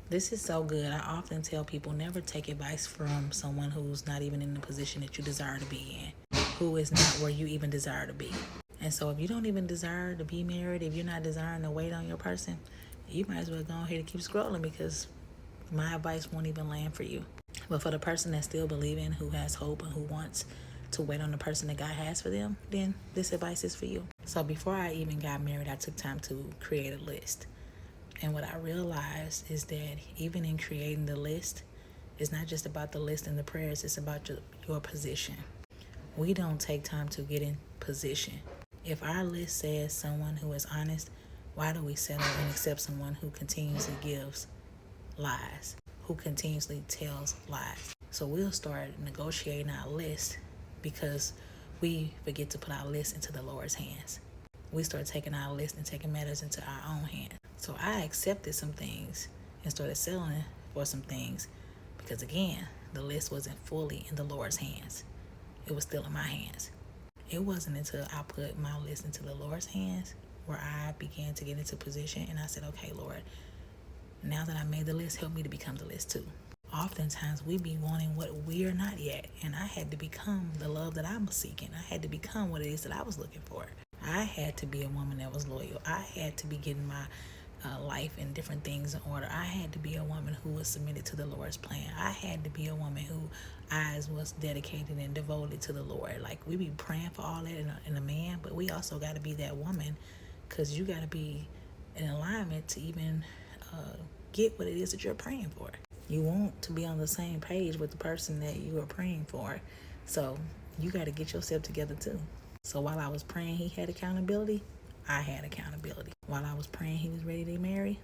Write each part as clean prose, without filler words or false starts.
This is so good. I often tell people never take advice from someone who's not even in the position that you desire to be in, who is not where you even desire to be. And so if you don't even desire to be married, if you're not desiring to wait on your person, you might as well go ahead and keep scrolling, because my advice won't even land for you. But for the person that's still believing, who has hope, and who wants to wait on the person that God has for them, then this advice is for you. So before I even got married, I took time to create a list. And what I realized is that even in creating the list, it's not just about the list and the prayers, it's about your position. We don't take time to get in position. If our list says someone who is honest, why do we settle and accept someone who continuously gives lies, who continuously tells lies? So we'll start negotiating our list because we forget to put our list into the Lord's hands. We start taking our list and taking matters into our own hands. So I accepted some things and started settling for some things because, again, the list wasn't fully in the Lord's hands. It was still in my hands. It wasn't until I put my list into the Lord's hands where I began to get into position, and I said, okay, Lord, now that I made the list, help me to become the list too. Oftentimes we be wanting what we're not yet, and I had to become the love that I was seeking. I had to become what it is that I was looking for. I had to be a woman that was loyal. I had to be getting my life and different things in order. I had to be a woman who was submitted to the Lord's plan. I had to be a woman who eyes was dedicated and devoted to the Lord. Like, we be praying for all that in a man, but we also got to be that woman, because you got to be in alignment to even get what it is that you're praying for. You want to be on the same page with the person that you are praying for. So you got to get yourself together too. So while I was praying he had accountability, I had accountability. While I was praying he was ready to marry,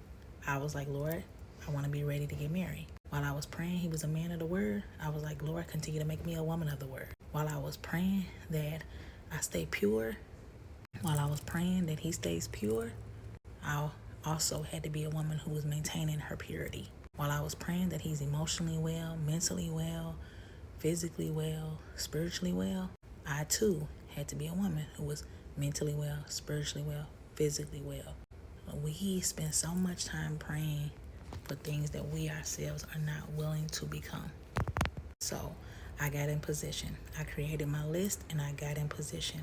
I was like, Lord, I want to be ready to get married. While I was praying he was a man of the word, I was like, Lord, continue to make me a woman of the word. While I was praying that I stay pure, while I was praying that he stays pure, I also had to be a woman who was maintaining her purity. While I was praying that he's emotionally well, mentally well, physically well, spiritually well, I too had to be a woman who was mentally well, spiritually well, physically well. We spend so much time praying for things that we ourselves are not willing to become. So I got in position. I created my list and I got in position.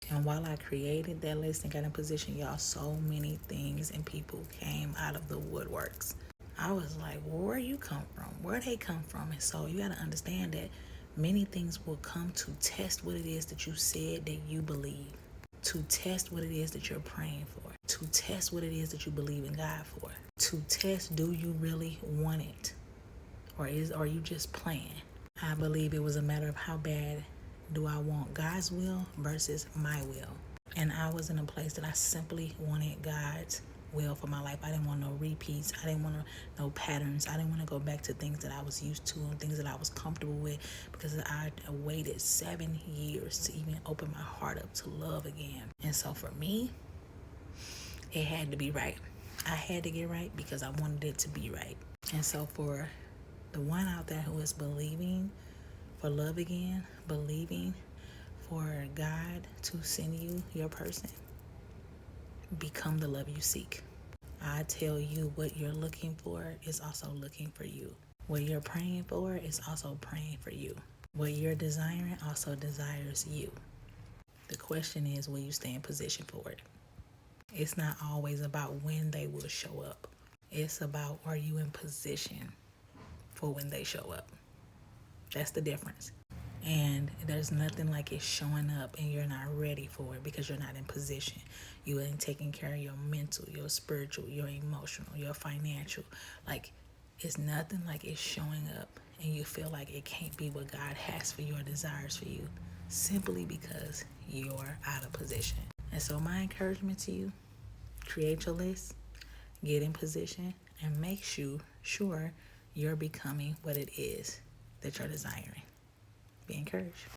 And while I created that list and got in position, y'all, so many things and people came out of the woodworks. I was like, where you come from? Where they come from? And so you got to understand that many things will come to test what it is that you said that you believe, to test what it is that you're praying for, to test what it is that you believe in God for, to test, do you really want it? Or are you just playing? I believe it was a matter of how bad do I want God's will versus my will. And I was in a place that I simply wanted God's will for my life. I didn't want no repeats. I didn't want no patterns. I didn't want to go back to things that I was used to and things that I was comfortable with, because I waited 7 years to even open my heart up to love again. And so for me, it had to be right. I had to get right because I wanted it to be right. And so for the one out there who is believing for love again, believing for God to send you your person, become the love you seek. I tell you, what you're looking for is also looking for you. What you're praying for is also praying for you. What you're desiring also desires you. The question is, will you stay in position for it? It's not always about when they will show up. It's about, are you in position for when they show up? That's the difference. And there's nothing like it showing up and you're not ready for it because you're not in position. You ain't taking care of your mental, your spiritual, your emotional, your financial. Like, it's nothing like it's showing up and you feel like it can't be what God has for your desires for you, simply because you're out of position. And so my encouragement to you, create your list, get in position, and make sure you're becoming what it is that you're desiring. Be encouraged.